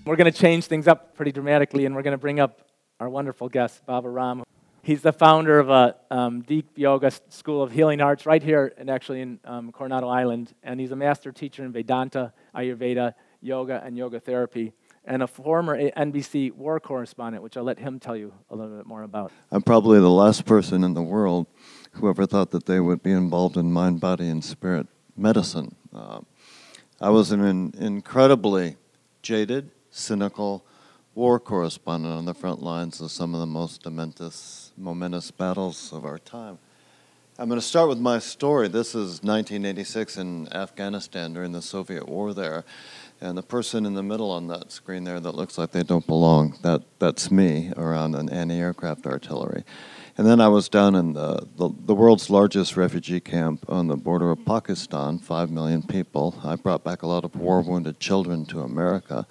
We're going to change things up pretty dramatically, and we're going to bring up our wonderful guest, Bhava Ram. He's the founder of a deep yoga school of healing arts right here, and actually in Coronado Island. And he's a master teacher in Vedanta, Ayurveda, yoga, and yoga therapy, and a former NBC war correspondent, which I'll let him tell you a little bit more about. I'm probably the last person in the world who ever thought that they would be involved in mind, body, and spirit medicine. I was an incredibly jaded, cynical war correspondent on the front lines of some of the most momentous battles of our time. I'm going to start with my story. This is 1986 in Afghanistan during the Soviet war there. And the person in the middle on that screen there that looks like they don't belong, that's me around an anti-aircraft artillery. And then I was down in the world's largest refugee camp on the border of Pakistan, 5 million people. I brought back a lot of war-wounded children to America.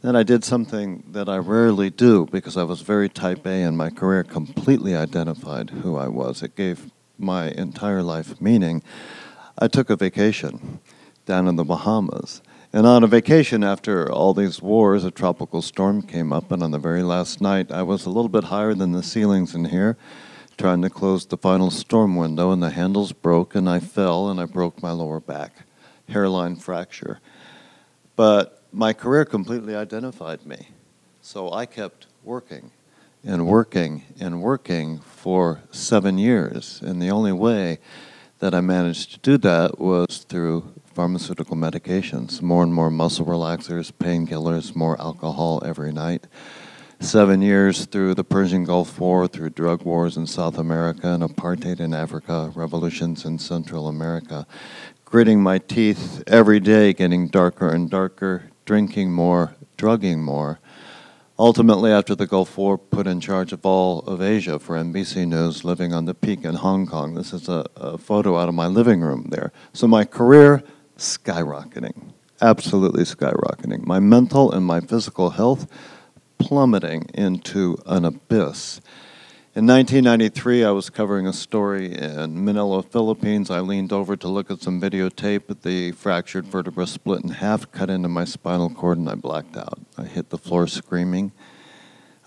Then I did something that I rarely do because I was very type A and my career completely identified who I was. It gave my entire life meaning. I took a vacation down in the Bahamas. And on a vacation after all these wars, a tropical storm came up, and on the very last night, I was a little bit higher than the ceilings in here, trying to close the final storm window, and the handles broke, and I fell, and I broke my lower back, hairline fracture. But my career completely identified me, so I kept working and working and working for 7 years, and the only way that I managed to do that was through pharmaceutical medications, more and more muscle relaxers, painkillers, more alcohol every night. 7 years through the Persian Gulf War, through drug wars in South America and apartheid in Africa, revolutions in Central America, gritting my teeth every day, getting darker and darker, drinking more, drugging more. Ultimately, after the Gulf War, put in charge of all of Asia for NBC News, living on the peak in Hong Kong. This is a photo out of my living room there. So my career, skyrocketing, absolutely skyrocketing. My mental and my physical health plummeting into an abyss. In 1993, I was covering a story in Manila, Philippines. I leaned over to look at some videotape. The fractured vertebra split in half, cut into my spinal cord, and I blacked out. I hit the floor screaming.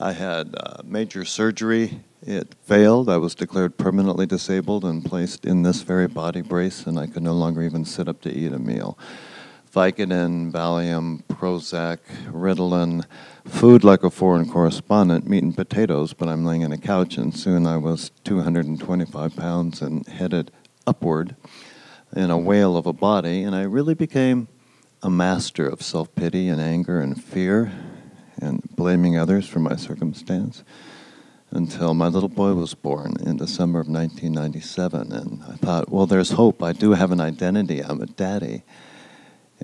I had major surgery. It failed. I was declared permanently disabled and placed in this very body brace, and I could no longer even sit up to eat a meal. Vicodin, Valium, Prozac, Ritalin, food like a foreign correspondent, meat and potatoes, but I'm laying on a couch, and soon I was 225 pounds and headed upward in a whale of a body, and I really became a master of self-pity and anger and fear and blaming others for my circumstance until my little boy was born in December of 1997, and I thought, well, there's hope. I do have an identity. I'm a daddy.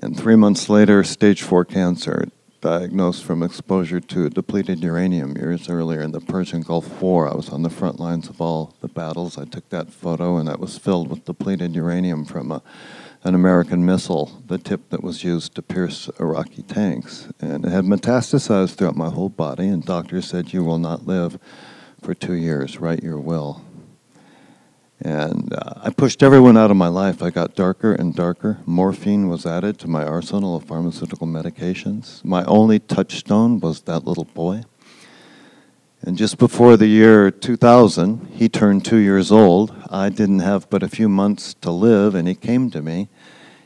And 3 months later, stage 4 cancer, diagnosed from exposure to depleted uranium years earlier in the Persian Gulf War. I was on the front lines of all the battles. I took that photo, and that was filled with depleted uranium from an American missile, the tip that was used to pierce Iraqi tanks. And it had metastasized throughout my whole body, and doctors said, you will not live for 2 years. Write your will. And I pushed everyone out of my life. I got darker and darker. Morphine was added to my arsenal of pharmaceutical medications. My only touchstone was that little boy. And just before the year 2000, he turned 2 years old. I didn't have but a few months to live, and he came to me,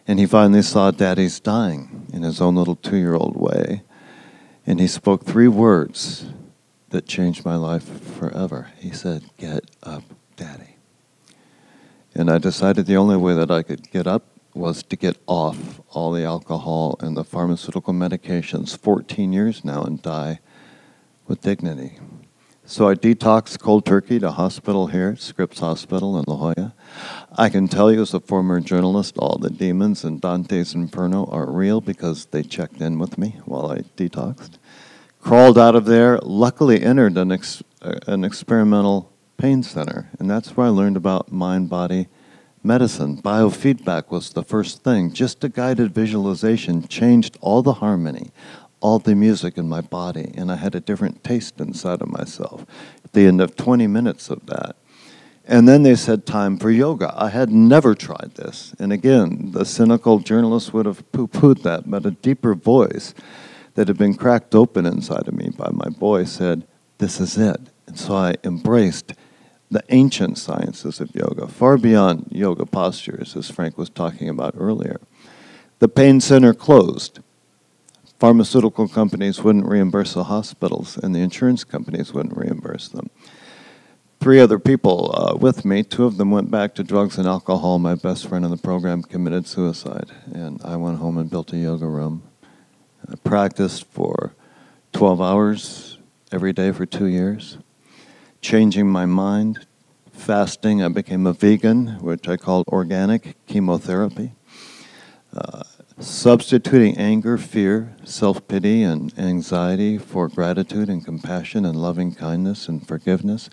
and he finally saw Daddy's dying in his own little 2-year-old way. And he spoke 3 words that changed my life forever. He said, "Get up, Daddy." And I decided the only way that I could get up was to get off all the alcohol and the pharmaceutical medications, 14 years now, and die with dignity. So I detoxed cold turkey to hospital here, Scripps Hospital in La Jolla. I can tell you as a former journalist, all the demons in Dante's Inferno are real because they checked in with me while I detoxed. Crawled out of there, luckily entered an experimental pain center, and that's where I learned about mind-body medicine. Biofeedback was the first thing. Just a guided visualization changed all the harmony, all the music in my body, and I had a different taste inside of myself at the end of 20 minutes of that. And then they said, time for yoga. I had never tried this. And again, the cynical journalist would have poo-pooed that, but a deeper voice that had been cracked open inside of me by my boy said, this is it. And so I embraced the ancient sciences of yoga, far beyond yoga postures, as Frank was talking about earlier. The pain center closed. Pharmaceutical companies wouldn't reimburse the hospitals, and the insurance companies wouldn't reimburse them. 3 other people with me, 2 of them went back to drugs and alcohol. My best friend in the program committed suicide, and I went home and built a yoga room. I practiced for 12 hours every day for 2 years, changing my mind, fasting. I became a vegan, which I called organic chemotherapy. Substituting anger, fear, self-pity, and anxiety for gratitude and compassion and loving kindness and forgiveness,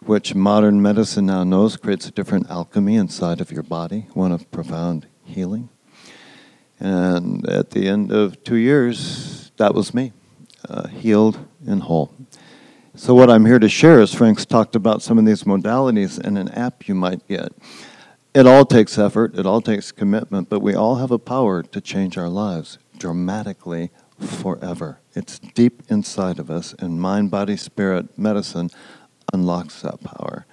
which modern medicine now knows creates a different alchemy inside of your body, one of profound healing. And at the end of 2 years, that was me, healed and whole. So what I'm here to share is Frank's talked about some of these modalities and an app you might get. It all takes effort, it all takes commitment, but we all have a power to change our lives dramatically forever. It's deep inside of us, and mind, body, spirit medicine unlocks that power.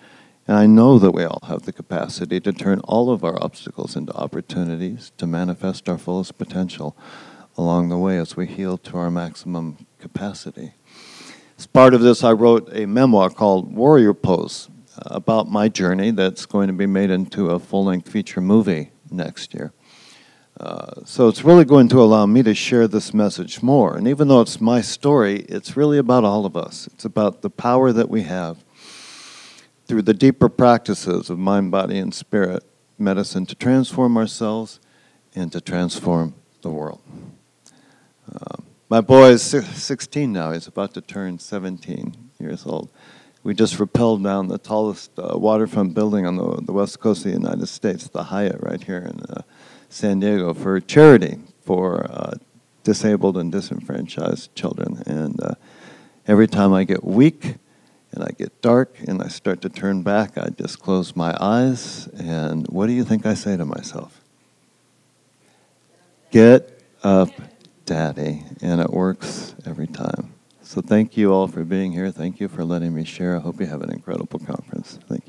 And I know that we all have the capacity to turn all of our obstacles into opportunities to manifest our fullest potential along the way as we heal to our maximum capacity. As part of this, I wrote a memoir called Warrior Pose, about my journey that's going to be made into a full-length feature movie next year. So it's really going to allow me to share this message more. And even though it's my story, it's really about all of us. It's about the power that we have through the deeper practices of mind, body, and spirit medicine to transform ourselves and to transform the world. My boy is 16 now. He's about to turn 17 years old. We just rappelled down the tallest waterfront building on the west coast of the United States, the Hyatt right here in San Diego, for charity for disabled and disenfranchised children. And every time I get weak and I get dark and I start to turn back, I just close my eyes, and what do you think I say to myself? Get up, Daddy. And it works every time. So thank you all for being here. Thank you for letting me share. I hope you have an incredible conference. Thank you.